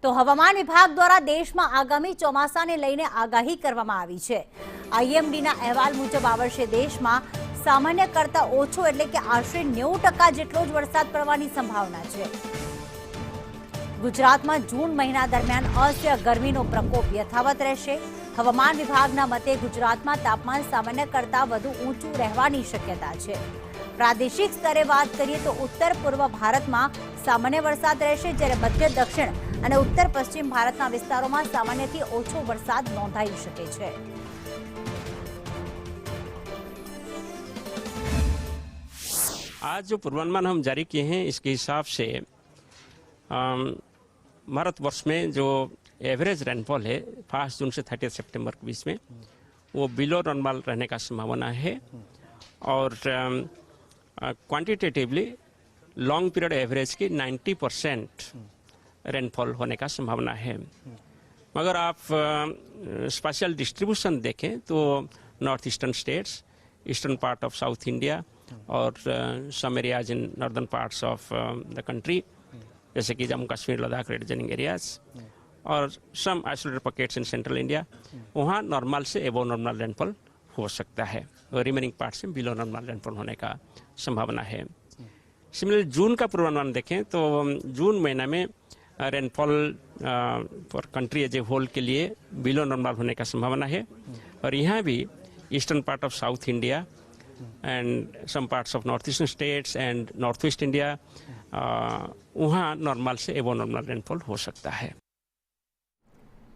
તો હવામાન વિભાગ દ્વારા દેશમાં આગામી ચોમાસાને લઈને આગાહી કરવામાં આવી છે। આઈએમડીના અહેવાલ મુજબ આ વર્ષે દેશમાં સામાન્ય કરતા ઓછો એટલે કે આશરે 90% જેટલો જ વરસાદ પડવાની સંભાવના છે। ગુજરાતમાં જૂન મહિના દરમિયાન અસહ્ય ગરમીનો પ્રકોપ યથાવત રહેશે। હવામાન વિભાગના મતે ગુજરાતમાં તાપમાન સામાન્ય કરતા વધુ ઊંચું રહેવાની શક્યતા છે। પ્રાદેશિક સ્તરે વાત કરીએ તો ઉત્તર પૂર્વ ભારતમાં સામાન્ય વરસાદ રહેશે, જ્યારે મધ્ય દક્ષિણ અને ઉત્તર પશ્ચિમ ભારતના વિસ્તારોમાં સામાન્યથી ઓછો વરસાદ નોંધાઈ શકે છે। आज जो पूर्वानुमान हम जारी किए हैं इसके हिसाब से भारतवर्ष में जो एवरेज रेनफॉल है 5 जून से 30 सितंबर के बीच में वो बिलो नॉर्मल रहने का संभावना है और क्वांटिटेटिवली लॉन्ग पीरियड एवरेज की 90% रेनफॉल होने का संभावना है। मगर आप स्पेशल डिस्ट्रीब्यूशन देखें तो north eastern states, eastern part of south India और some areas in northern parts of the country जैसे कि जम्मू कश्मीर, लद्दाख, रेड एरियाज और some isolated pockets in central India, वहाँ नॉर्मल से एबो नॉर्मल रेनफॉल हो सकता है और रिमेनिंग पार्ट से बिलो नॉर्मल रेनफॉल होने का संभावना है। सिमिलरली जून का पूर्वानुमान देखें तो जून महीना में rainfall for country as a whole के लिए बिलो नॉर्मल होने का संभावना है और यहाँ भी eastern part of south India and some parts of north eastern states and north east India वहाँ नॉर्मल से एबो नॉर्मल रेनफॉल हो सकता है।